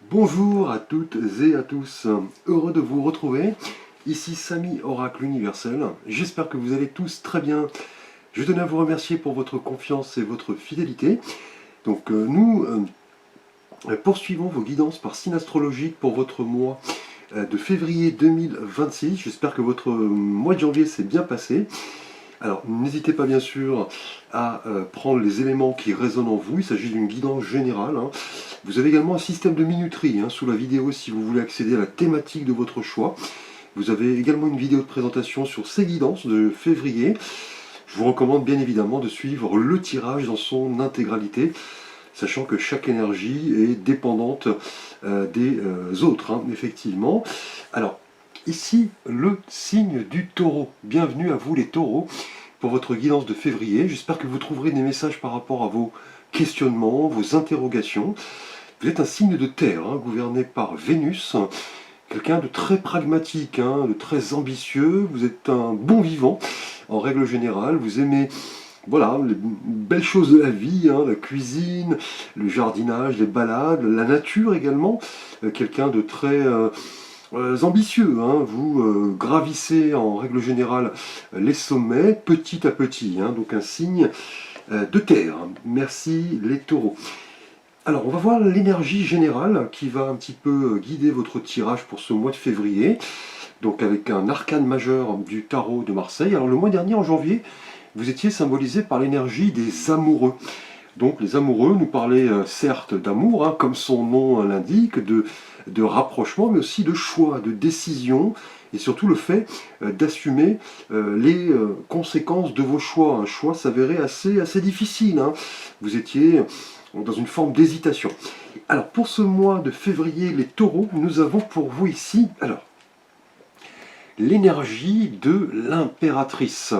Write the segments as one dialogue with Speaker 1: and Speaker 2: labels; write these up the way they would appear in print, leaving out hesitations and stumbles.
Speaker 1: Bonjour à toutes et à tous, heureux de vous retrouver. Ici Samy Oracle Universel, j'espère que vous allez tous très bien. Je tenais à vous remercier pour votre confiance et votre fidélité. Donc nous poursuivons vos guidances par signe astrologique pour votre mois de février 2026. J'espère que votre mois de janvier s'est bien passé. Alors, n'hésitez pas bien sûr à prendre les éléments qui résonnent en vous, il s'agit d'une guidance générale. Vous avez également un système de minuterie sous la vidéo si vous voulez accéder à la thématique de votre choix. Vous avez également une vidéo de présentation sur ces guidances de février. Je vous recommande bien évidemment de suivre le tirage dans son intégralité, sachant que chaque énergie est dépendante des autres, effectivement. Alors, ici, le signe du taureau. Bienvenue à vous les taureaux pour votre guidance de février. J'espère que vous trouverez des messages par rapport à vos questionnements, vos interrogations. Vous êtes un signe de terre, gouverné par Vénus, quelqu'un de très pragmatique, de très ambitieux. Vous êtes un bon vivant, en règle générale. Vous aimez voilà, les belles choses de la vie, la cuisine, le jardinage, les balades, la nature également. Quelqu'un de très ambitieux, vous gravissez en règle générale les sommets petit à petit, donc un signe de terre. Merci les taureaux. Alors on va voir l'énergie générale qui va un petit peu guider votre tirage pour ce mois de février, donc avec un arcane majeur du tarot de Marseille. Alors le mois dernier en janvier, vous étiez symbolisé par l'énergie des amoureux. Donc les amoureux nous parlaient certes d'amour, comme son nom l'indique, de rapprochement, mais aussi de choix, de décision, et surtout le fait d'assumer les conséquences de vos choix. Un choix s'avérait assez difficile. Vous étiez dans une forme d'hésitation. Alors pour ce mois de février, les taureaux, nous avons pour vous ici l'énergie de l'impératrice.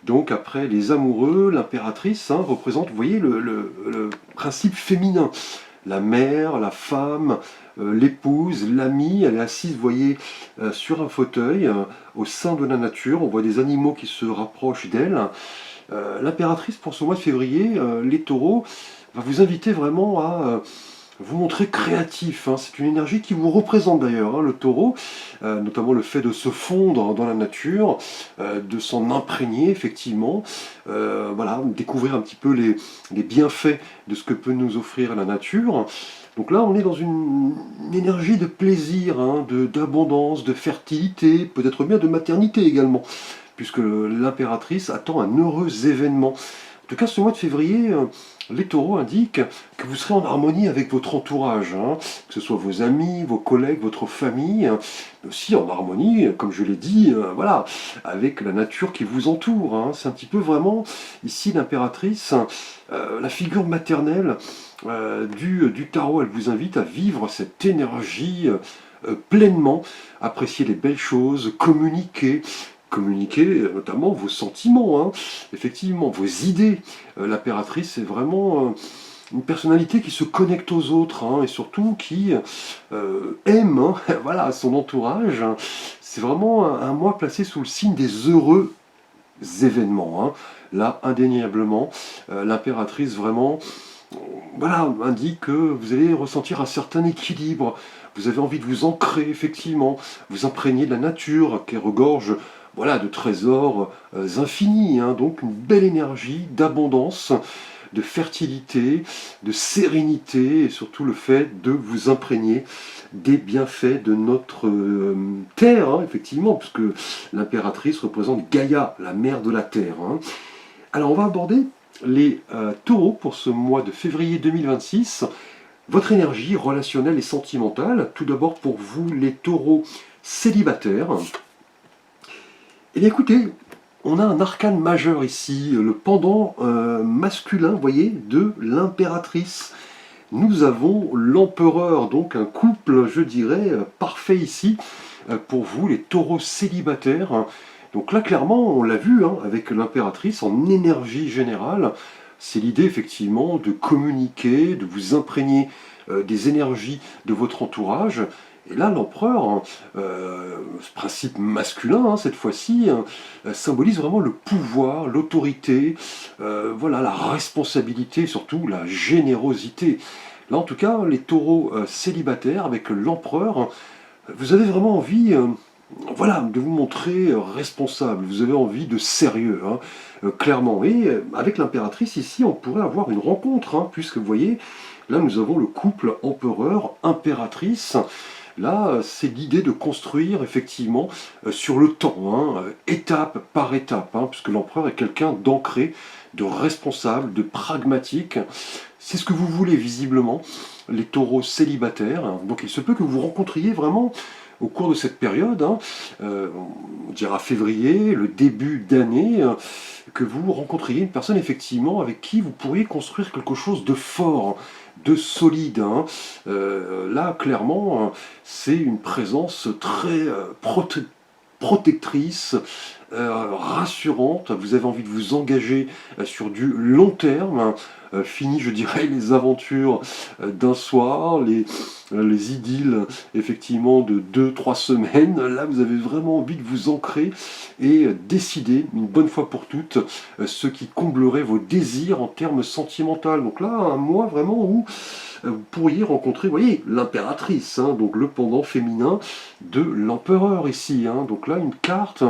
Speaker 1: Donc après les amoureux, l'impératrice représente, vous voyez, le principe féminin. La mère, la femme, l'épouse, l'amie, elle est assise, vous voyez, sur un fauteuil, au sein de la nature. On voit des animaux qui se rapprochent d'elle. L'impératrice, pour ce mois de février, les taureaux, va vous inviter vraiment à vous montrer créatif. C'est une énergie qui vous représente d'ailleurs, le taureau, notamment le fait de se fondre dans la nature, de s'en imprégner effectivement, voilà, découvrir un petit peu les bienfaits de ce que peut nous offrir la nature. Donc là, on est dans une énergie de plaisir, d'abondance, de fertilité, peut-être bien de maternité également, puisque l'impératrice attend un heureux événement. En tout cas, ce mois de février, les taureaux indiquent que vous serez en harmonie avec votre entourage, que ce soit vos amis, vos collègues, votre famille, mais aussi en harmonie, comme je l'ai dit, voilà, avec la nature qui vous entoure. C'est un petit peu vraiment, ici, l'impératrice, la figure maternelle du tarot. Elle vous invite à vivre cette énergie pleinement, apprécier les belles choses, communiquer notamment vos sentiments, effectivement, vos idées. L'impératrice est vraiment une personnalité qui se connecte aux autres, et surtout qui aime voilà, son entourage. C'est vraiment un mois placé sous le signe des heureux événements. Là, indéniablement, l'impératrice vraiment voilà, indique que vous allez ressentir un certain équilibre. Vous avez envie de vous ancrer, effectivement, vous imprégner de la nature qui regorge voilà, de trésors infinis. Donc une belle énergie d'abondance, de fertilité, de sérénité, et surtout le fait de vous imprégner des bienfaits de notre terre, effectivement, puisque l'impératrice représente Gaïa, la mère de la terre. Alors on va aborder les taureaux pour ce mois de février 2026. Votre énergie relationnelle et sentimentale, tout d'abord pour vous les taureaux célibataires. Eh bien écoutez, on a un arcane majeur ici, le pendant masculin, vous voyez, de l'impératrice. Nous avons l'empereur, donc un couple, je dirais, parfait ici, pour vous les taureaux célibataires. Donc là, clairement, on l'a vu, avec l'impératrice en énergie générale, c'est l'idée effectivement de communiquer, de vous imprégner des énergies de votre entourage. Et là, l'empereur, ce principe masculin, cette fois-ci, symbolise vraiment le pouvoir, l'autorité, voilà, la responsabilité, surtout la générosité. Là, en tout cas, les taureaux célibataires avec l'empereur, vous avez vraiment envie voilà, de vous montrer responsable, vous avez envie de sérieux, hein, clairement. Et avec l'impératrice, ici, on pourrait avoir une rencontre, hein, puisque vous voyez, là, nous avons le couple empereur-impératrice. Là, c'est l'idée de construire effectivement sur le temps, hein, étape par étape, hein, puisque l'empereur est quelqu'un d'ancré, de responsable, de pragmatique. C'est ce que vous voulez visiblement, les taureaux célibataires. Donc il se peut que vous rencontriez vraiment au cours de cette période, hein, on dira février, le début d'année, que vous rencontriez une personne effectivement avec qui vous pourriez construire quelque chose de fort, de solide. Hein. Là, clairement, c'est une présence très protectrice, rassurante. Vous avez envie de vous engager sur du long terme. Hein. Fini, je dirais, les aventures d'un soir, les idylles effectivement de 2-3 semaines. Là, vous avez vraiment envie de vous ancrer et décider une bonne fois pour toutes ce qui comblerait vos désirs en termes sentimentaux. Donc là, un mois vraiment où vous pourriez rencontrer, vous voyez, l'impératrice, hein, donc le pendant féminin de l'empereur ici. Hein. Donc là, une carte,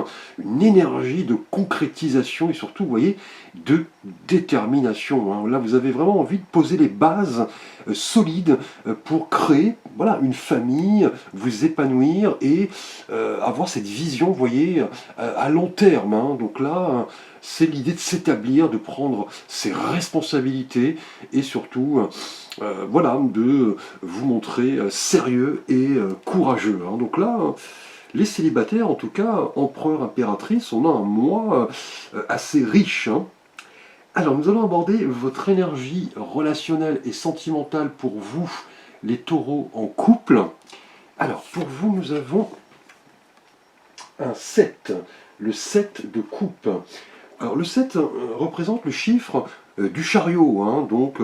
Speaker 1: une énergie de concrétisation et surtout, vous voyez, de détermination. Hein. Là, vous avez vraiment envie de poser les bases solides pour créer, voilà, une famille, vous épanouir et avoir cette vision, vous voyez, à long terme. Hein. Donc là, c'est l'idée de s'établir, de prendre ses responsabilités et surtout, voilà, de vous montrer sérieux et courageux. Hein. Donc là, les célibataires, en tout cas, empereur, impératrice, on a un mois assez riche. Hein. Alors, nous allons aborder votre énergie relationnelle et sentimentale pour vous, les taureaux en couple. Alors, pour vous, nous avons un 7, le 7 de coupe. Alors, le 7 représente le chiffre du chariot, hein, donc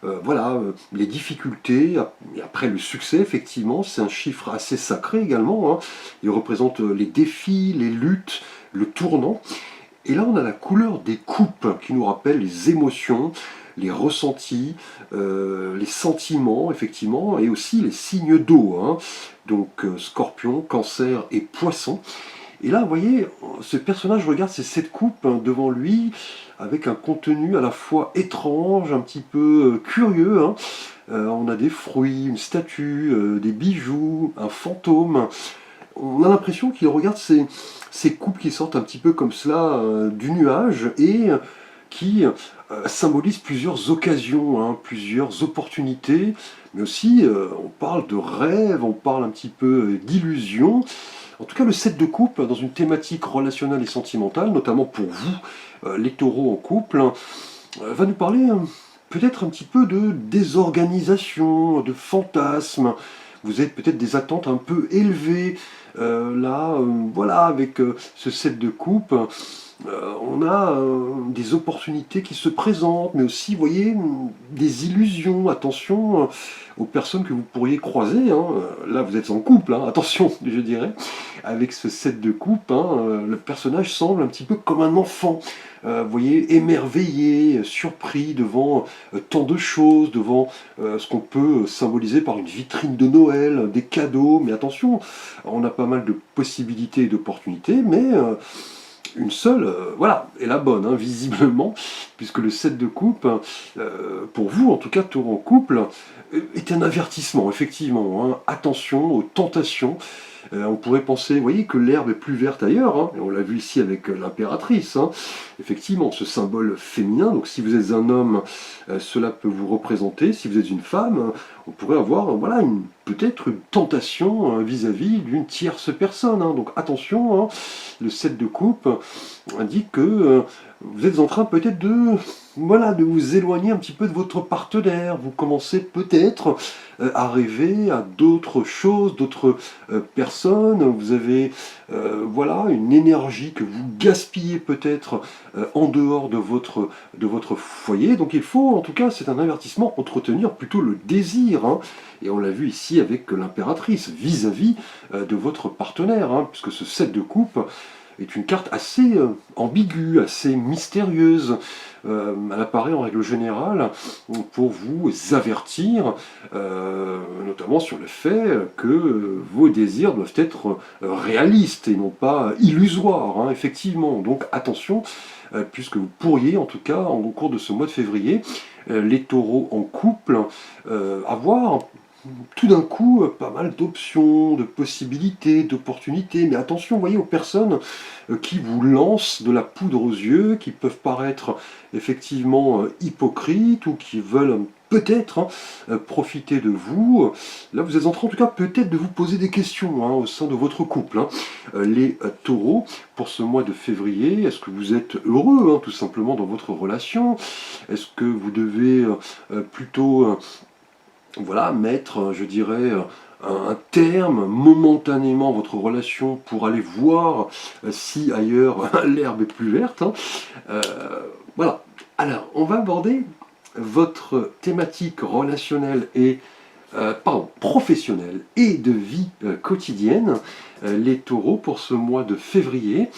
Speaker 1: voilà, les difficultés, et après le succès, effectivement, c'est un chiffre assez sacré également. Hein. Il représente les défis, les luttes, le tournant. Et là, on a la couleur des coupes qui nous rappelle les émotions, les ressentis, les sentiments, effectivement, et aussi les signes d'eau. Hein. Donc, scorpion, cancer et poisson. Et là, vous voyez, ce personnage regarde ces 7 coupes hein, devant lui, avec un contenu à la fois étrange, un petit peu curieux. Hein. On a des fruits, une statue, des bijoux, un fantôme. On a l'impression qu'il regarde ces coupes qui sortent un petit peu comme cela du nuage et qui symbolisent plusieurs occasions, hein, plusieurs opportunités, mais aussi on parle de rêve, on parle un petit peu d'illusion. En tout cas, le 7 de coupe, dans une thématique relationnelle et sentimentale, notamment pour vous, les taureaux en couple, va nous parler peut-être un petit peu de désorganisation, de fantasmes. Vous avez peut-être des attentes un peu élevées. Là, voilà, avec ce 7 de coupe, on a des opportunités qui se présentent, mais aussi, vous voyez, des illusions. Attention aux personnes que vous pourriez croiser. Hein. Là, vous êtes en couple, hein, attention, je dirais. Avec ce 7 de coupe, hein, le personnage semble un petit peu comme un enfant. Vous voyez, émerveillé, surpris devant tant de choses, devant ce qu'on peut symboliser par une vitrine de Noël, des cadeaux. Mais attention, on a pas mal de possibilités et d'opportunités, mais une seule, voilà, est la bonne, hein, visiblement, puisque le 7 de coupe, pour vous, en tout cas, taureau en couple, est un avertissement, effectivement. Hein. Attention aux tentations. On pourrait penser, vous voyez, que l'herbe est plus verte ailleurs, hein, et on l'a vu ici avec l'impératrice. Hein. Effectivement, ce symbole féminin, donc si vous êtes un homme, cela peut vous représenter. Si vous êtes une femme, on pourrait avoir voilà, peut-être une tentation vis-à-vis d'une tierce personne. Hein. Donc attention, hein, le 7 de coupe indique que vous êtes en train peut-être voilà, de vous éloigner un petit peu de votre partenaire. Vous commencez peut-être à rêver à d'autres choses, d'autres personnes. Vous avez voilà, une énergie que vous gaspillez peut-être en dehors de votre foyer. Donc il faut, en tout cas, c'est un avertissement, entretenir plutôt le désir. Hein. Et on l'a vu ici avec l'impératrice, vis-à-vis de votre partenaire, hein, puisque ce 7 de coupe est une carte assez ambiguë, assez mystérieuse. Elle apparaît en règle générale pour vous avertir, notamment sur le fait que vos désirs doivent être réalistes et non pas illusoires, hein, effectivement. Donc attention, puisque vous pourriez, en tout cas, au cours de ce mois de février, les taureaux en couple, avoir tout d'un coup pas mal d'options, de possibilités, d'opportunités. Mais attention, voyez, aux personnes qui vous lancent de la poudre aux yeux, qui peuvent paraître effectivement hypocrites ou qui veulent peut-être profiter de vous. Là, vous êtes en train, en tout cas, peut-être de vous poser des questions, hein, au sein de votre couple, hein. Les taureaux, pour ce mois de février, est-ce que vous êtes heureux, hein, tout simplement, dans votre relation? Est-ce que vous devez plutôt voilà, mettre, je dirais, un terme momentanément à votre relation pour aller voir si ailleurs l'herbe est plus verte, hein. Voilà. Alors, on va aborder votre thématique relationnelle et professionnelle et de vie quotidienne, les taureaux, pour ce mois de février.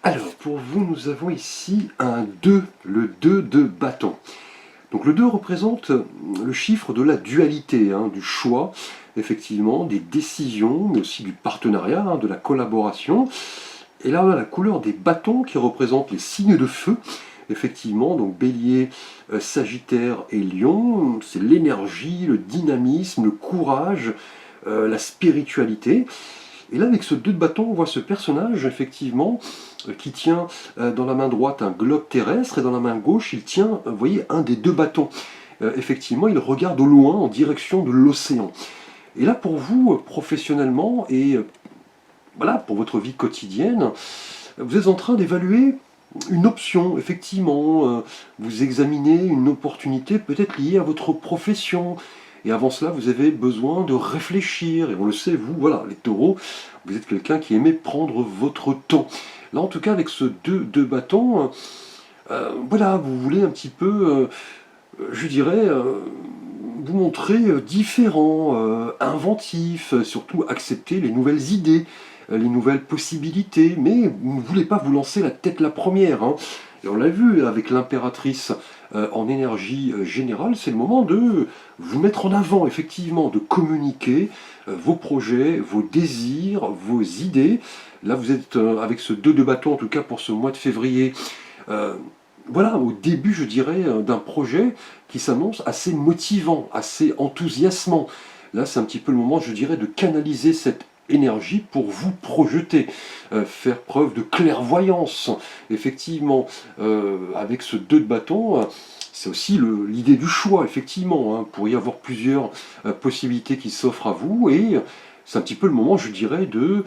Speaker 1: Alors, pour vous, nous avons ici un 2, le 2 de bâton. Donc le 2 représente le chiffre de la dualité, hein, du choix, effectivement, des décisions, mais aussi du partenariat, hein, de la collaboration. Et là, on a la couleur des bâtons qui représentent les signes de feu, effectivement, donc Bélier, Sagittaire et Lion. C'est l'énergie, le dynamisme, le courage, la spiritualité. Et là, avec ce 2 de bâton, on voit ce personnage, effectivement, qui tient dans la main droite un globe terrestre, et dans la main gauche, il tient, vous voyez, un des 2 bâtons. Effectivement, il regarde au loin, en direction de l'océan. Et là, pour vous, professionnellement, et voilà, pour votre vie quotidienne, vous êtes en train d'évaluer une option, effectivement. Vous examinez une opportunité peut-être liée à votre profession. Et avant cela, vous avez besoin de réfléchir. Et on le sait, vous, voilà, les taureaux, vous êtes quelqu'un qui aimait prendre votre temps. Là, en tout cas, avec ce 2 de bâton, voilà, vous voulez un petit peu, je dirais, vous montrer différent, inventif, surtout accepter les nouvelles idées, les nouvelles possibilités, mais vous ne voulez pas vous lancer la tête la première, hein. Et on l'a vu avec l'impératrice en énergie générale, c'est le moment de vous mettre en avant, effectivement, de communiquer vos projets, vos désirs, vos idées. Là, vous êtes avec ce 2 de bâton, en tout cas pour ce mois de février, voilà, au début, je dirais, d'un projet qui s'annonce assez motivant, assez enthousiasmant. Là, c'est un petit peu le moment, je dirais, de canaliser cette énergie pour vous projeter, faire preuve de clairvoyance. Effectivement, avec ce 2 de bâton, c'est aussi l'idée du choix, effectivement, hein. Vous pourriez avoir plusieurs possibilités qui s'offrent à vous, et c'est un petit peu le moment, je dirais, de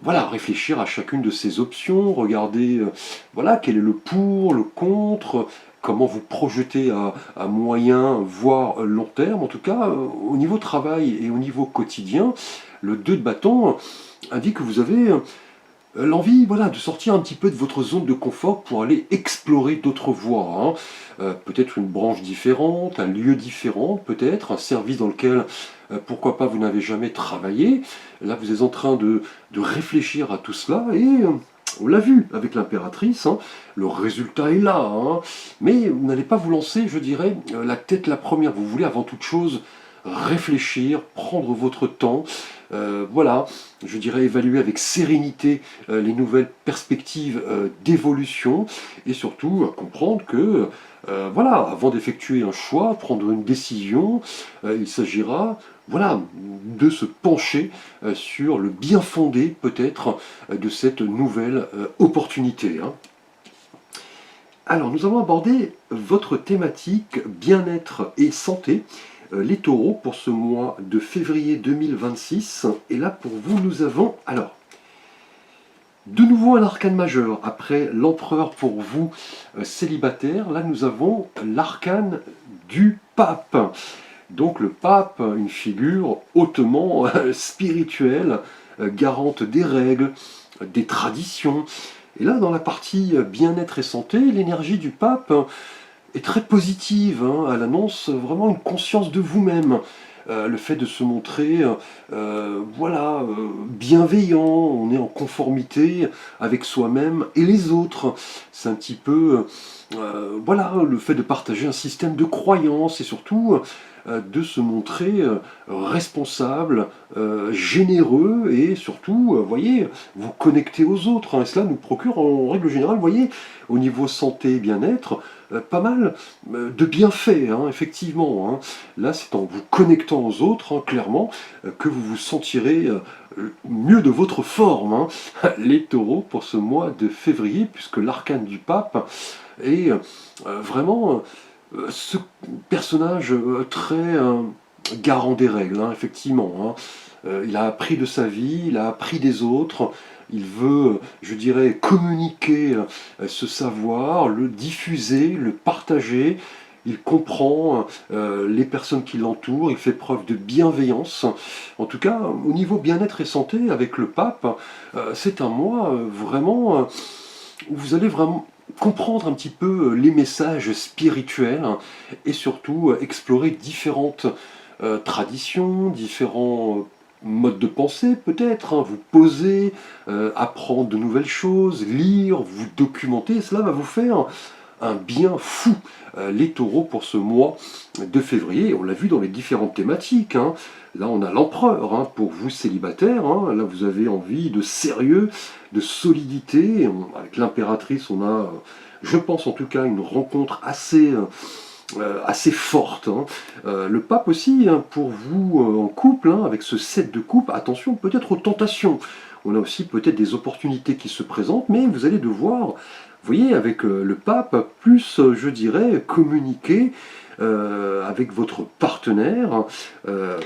Speaker 1: voilà, réfléchir à chacune de ces options, regarder voilà, quel est le pour, le contre, comment vous projetez à moyen, voire long terme. En tout cas, au niveau travail et au niveau quotidien, le 2 de bâton indique que vous avez l'envie, voilà, de sortir un petit peu de votre zone de confort pour aller explorer d'autres voies, hein. Peut-être une branche différente, un lieu différent, peut-être un service dans lequel, pourquoi pas, vous n'avez jamais travaillé. Là, vous êtes en train de réfléchir à tout cela, et on l'a vu avec l'impératrice, hein, le résultat est là, hein. Mais vous n'allez pas vous lancer, je dirais, la tête la première. Vous voulez avant toute chose réfléchir, prendre votre temps, voilà, je dirais évaluer avec sérénité les nouvelles perspectives d'évolution, et surtout comprendre que, voilà, avant d'effectuer un choix, prendre une décision, il s'agira, voilà, de se pencher sur le bien fondé, peut-être, de cette nouvelle opportunité, hein. Alors, nous allons aborder votre thématique bien-être et santé, les taureaux, pour ce mois de février 2026. Et là, pour vous, nous avons, alors, de nouveau un arcane majeur. Après l'empereur pour vous, célibataire, là, nous avons l'arcane du pape. Donc, le pape, une figure hautement spirituelle, garante des règles, des traditions. Et là, dans la partie bien-être et santé, l'énergie du pape est très positive, hein. Elle annonce vraiment une conscience de vous-même, le fait de se montrer voilà, bienveillant, on est en conformité avec soi-même et les autres. C'est un petit peu voilà, le fait de partager un système de croyances et surtout de se montrer responsable, généreux et surtout, voyez, vous connecter aux autres, hein. Et cela nous procure en règle générale, voyez, au niveau santé et bien-être, pas mal de bienfaits, hein, effectivement, hein. Là, c'est en vous connectant aux autres, hein, clairement, que vous vous sentirez mieux de votre forme, hein. Les taureaux pour ce mois de février, puisque l'arcane du pape est vraiment ce personnage très garant des règles, hein, effectivement, hein. Il a appris de sa vie, il a appris des autres, il veut, je dirais, communiquer ce savoir, le diffuser, le partager. Il comprend les personnes qui l'entourent, il fait preuve de bienveillance. En tout cas, au niveau bien-être et santé, avec le pape, c'est un mois vraiment où vous allez vraiment comprendre un petit peu les messages spirituels, hein, et surtout explorer différentes traditions, différents modes de pensée peut-être, hein, vous poser, apprendre de nouvelles choses, lire, vous documenter, cela va vous faire un bien fou, les taureaux pour ce mois de février. On l'a vu dans les différentes thématiques, hein. Là on a l'empereur, hein, pour vous célibataires, hein. Là vous avez envie de sérieux, de solidité. Avec l'impératrice on a, je pense en tout cas, une rencontre assez forte, hein. Le pape aussi, hein, pour vous en couple, hein, avec ce 7 de coupe, attention peut-être aux tentations. On a aussi peut-être des opportunités qui se présentent, mais vous allez devoir, vous voyez, avec le pape, plus, je dirais, communiquer avec votre partenaire.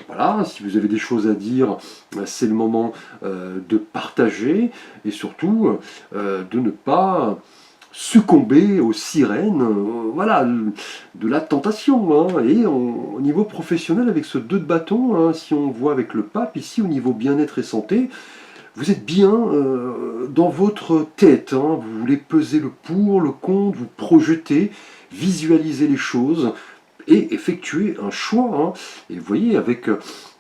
Speaker 1: Voilà, si vous avez des choses à dire, c'est le moment de partager et surtout de ne pas succomber aux sirènes, voilà, de la tentation, hein. Et au niveau professionnel, avec ce 2 de bâton, hein, si on voit avec le pape, ici au niveau bien-être et santé, vous êtes bien dans votre tête, hein. Vous voulez peser le pour, le contre, vous projeter, visualiser les choses et effectuer un choix, hein. Et vous voyez, avec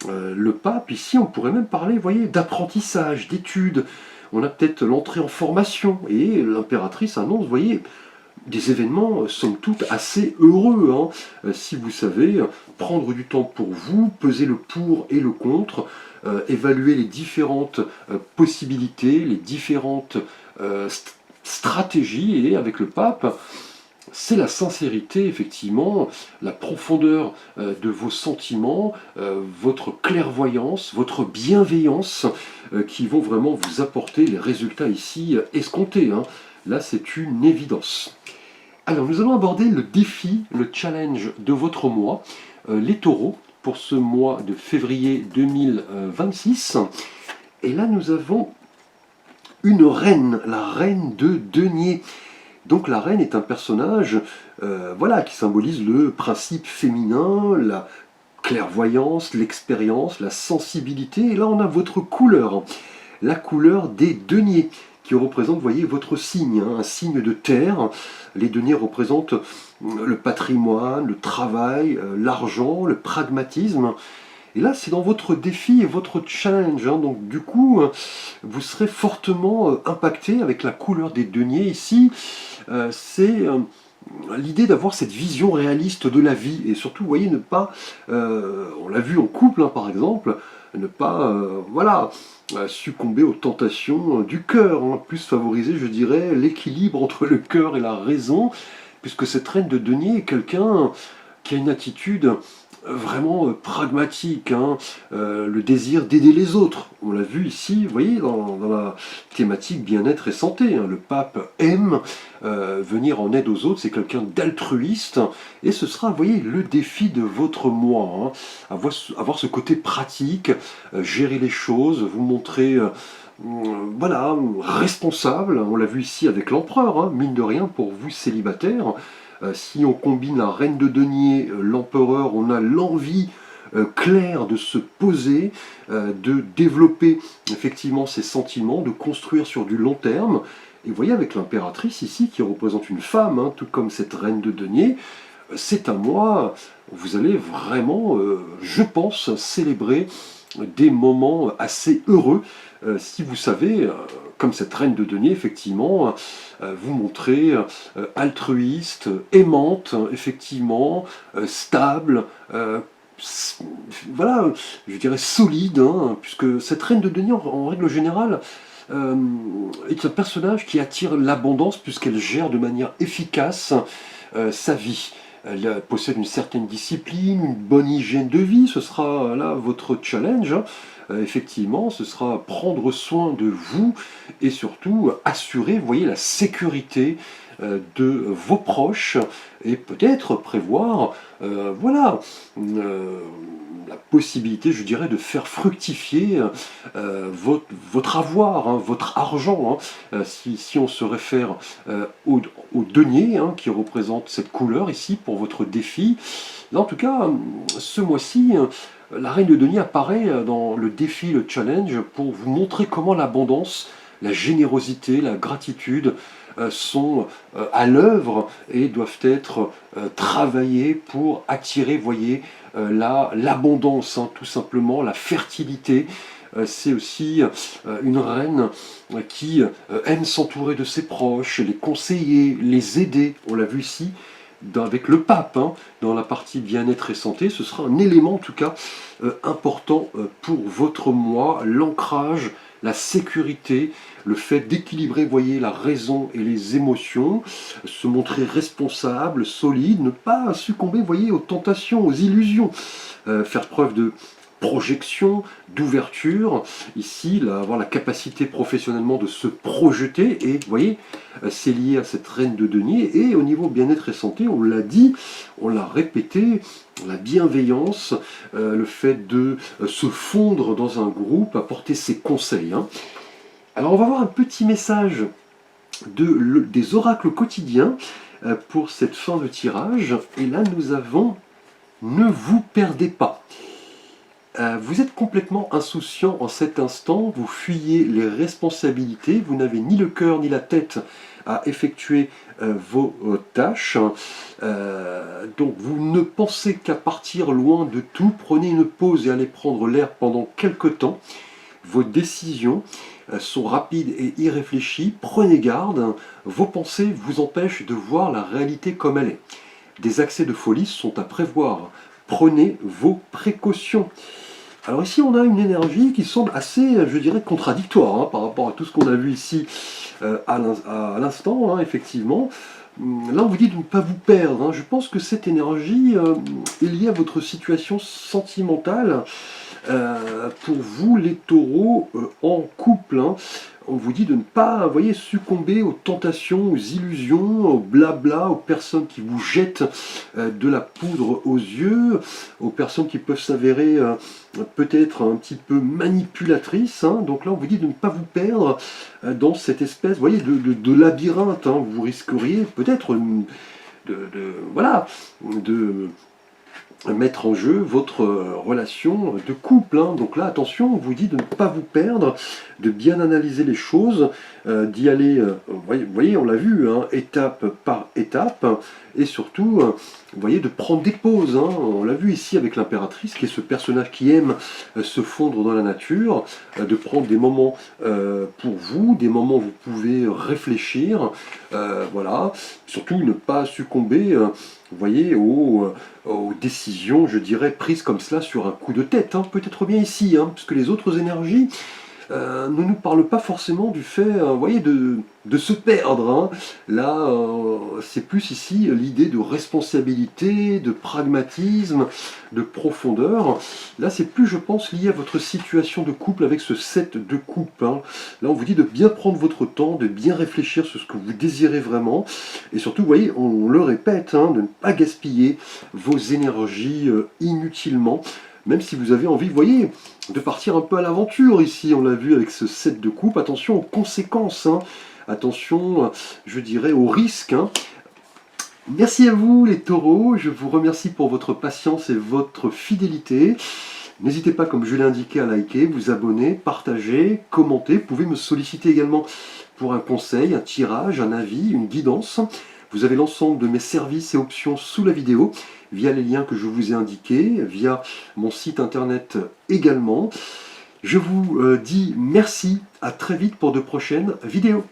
Speaker 1: le pape, ici, on pourrait même parler, vous voyez, d'apprentissage, d'études. On a peut-être l'entrée en formation et l'impératrice annonce, vous voyez, des événements, somme toute, assez heureux, hein. Si vous savez prendre du temps pour vous, peser le pour et le contre, évaluer les différentes possibilités, les différentes stratégies, et avec le pape, c'est la sincérité, effectivement, la profondeur de vos sentiments, votre clairvoyance, votre bienveillance, qui vont vraiment vous apporter les résultats ici escomptés, hein. Là, c'est une évidence. Alors, nous allons aborder le défi, le challenge de votre mois, les taureaux, pour ce mois de février 2026. Et là, nous avons une reine, la reine de denier. Donc la reine est un personnage voilà, qui symbolise le principe féminin, la clairvoyance, l'expérience, la sensibilité. Et là, on a votre couleur, la couleur des deniers, qui représente, vous voyez, votre signe, hein, un signe de terre. Les deniers représentent le patrimoine, le travail, l'argent, le pragmatisme. Et là, c'est dans votre défi et votre challenge, hein. Donc du coup, vous serez fortement impacté avec la couleur des deniers ici. C'est l'idée d'avoir cette vision réaliste de la vie. Et surtout, vous voyez, ne pas, on l'a vu en couple, hein, par exemple, ne pas voilà, succomber aux tentations du cœur, hein. Plus favoriser, je dirais, l'équilibre entre le cœur et la raison, puisque cette reine de denier est quelqu'un qui a une attitude vraiment pragmatique, hein, le désir d'aider les autres. On l'a vu ici, vous voyez, dans la thématique bien-être et santé, hein. Le pape aime venir en aide aux autres, c'est quelqu'un d'altruiste, et ce sera, vous voyez, le défi de votre mois, hein. Avoir ce côté pratique, gérer les choses, vous montrer voilà, responsable. On l'a vu ici avec l'empereur, hein, mine de rien, pour vous célibataires. Si on combine la reine de denier, l'empereur, on a l'envie claire de se poser, de développer effectivement ses sentiments, de construire sur du long terme. Et vous voyez avec l'impératrice ici, qui représente une femme, hein, tout comme cette reine de denier, c'est un mois où vous allez vraiment, je pense, célébrer des moments assez heureux. Si vous savez, comme cette reine de denier, effectivement, vous montrer altruiste, aimante, effectivement, stable, voilà, je dirais solide, hein, puisque cette reine de denier, en règle générale, euh, est un personnage qui attire l'abondance puisqu'elle gère de manière efficace sa vie. Elle possède une certaine discipline, une bonne hygiène de vie, ce sera là votre challenge, hein. Effectivement, ce sera prendre soin de vous et surtout assurer, vous voyez, la sécurité de vos proches et peut-être prévoir, voilà, la possibilité, je dirais, de faire fructifier votre avoir, hein, votre argent, hein. Si on se réfère au denier, hein, qui représente cette couleur ici pour votre défi, là en tout cas, ce mois-ci, la reine de denier apparaît dans le défi, le challenge, pour vous montrer comment l'abondance, la générosité, la gratitude sont à l'œuvre et doivent être travaillées pour attirer, voyez, l'abondance, hein, tout simplement, la fertilité. C'est aussi une reine qui aime s'entourer de ses proches, les conseiller, les aider. On l'a vu ici avec le pape, hein, dans la partie bien-être et santé. Ce sera un élément en tout cas important pour votre mois, l'ancrage, la sécurité, le fait d'équilibrer, voyez, la raison et les émotions, se montrer responsable, solide, ne pas succomber, voyez, aux tentations, aux illusions, faire preuve de projection, d'ouverture, ici, là, avoir la capacité professionnellement de se projeter, et vous voyez, c'est lié à cette reine de denier, et au niveau bien-être et santé, on l'a dit, on l'a répété, la bienveillance, le fait de se fondre dans un groupe, apporter ses conseils, hein. Alors on va voir un petit message des oracles quotidiens pour cette fin de tirage, et là nous avons « Ne vous perdez pas ». Vous êtes complètement insouciant en cet instant, vous fuyez les responsabilités, vous n'avez ni le cœur ni la tête à effectuer vos tâches. Donc vous ne pensez qu'à partir loin de tout, prenez une pause et allez prendre l'air pendant quelque temps. Vos décisions sont rapides et irréfléchies, prenez garde, vos pensées vous empêchent de voir la réalité comme elle est. Des accès de folie sont à prévoir, prenez vos précautions. Alors ici on a une énergie qui semble assez, je dirais, contradictoire, hein, par rapport à tout ce qu'on a vu ici à l'instant, hein, effectivement. Là on vous dit de ne pas vous perdre, hein. Je pense que cette énergie est liée à votre situation sentimentale. Pour vous les taureaux en couple, hein, on vous dit de ne pas, vous voyez, succomber aux tentations, aux illusions, au blabla, aux personnes qui vous jettent de la poudre aux yeux, aux personnes qui peuvent s'avérer peut-être un petit peu manipulatrices, hein. Donc là on vous dit de ne pas vous perdre dans cette espèce, vous voyez, de labyrinthe, hein. Vous risqueriez peut-être voilà, de mettre en jeu votre relation de couple, hein. Donc là, attention, on vous dit de ne pas vous perdre, de bien analyser les choses, d'y aller, vous voyez, on l'a vu, hein, étape par étape, et surtout, vous voyez, de prendre des pauses, hein. On l'a vu ici avec l'impératrice, qui est ce personnage qui aime se fondre dans la nature, de prendre des moments pour vous, des moments où vous pouvez réfléchir, voilà, surtout ne pas succomber, vous voyez, aux décisions, je dirais, prises comme cela sur un coup de tête, hein. Peut-être bien ici, hein, puisque les autres énergies ne nous parlent pas forcément du fait, vous voyez, de se perdre, hein. Là, c'est plus ici l'idée de responsabilité, de pragmatisme, de profondeur. Là, c'est plus, je pense, lié à votre situation de couple avec ce 7 de coupe, hein. Là, on vous dit de bien prendre votre temps, de bien réfléchir sur ce que vous désirez vraiment. Et surtout, vous voyez, on le répète, hein, de ne pas gaspiller vos énergies inutilement. Même si vous avez envie, vous voyez, de partir un peu à l'aventure ici, on l'a vu avec ce 7 de coupe, attention aux conséquences, hein. Attention, je dirais, aux risques, hein. Merci à vous les taureaux, je vous remercie pour votre patience et votre fidélité. N'hésitez pas, comme je l'ai indiqué, à liker, vous abonner, partager, commenter. Vous pouvez me solliciter également pour un conseil, un tirage, un avis, une guidance. Vous avez l'ensemble de mes services et options sous la vidéo, via les liens que je vous ai indiqués, via mon site internet également. Je vous dis merci, à très vite pour de prochaines vidéos.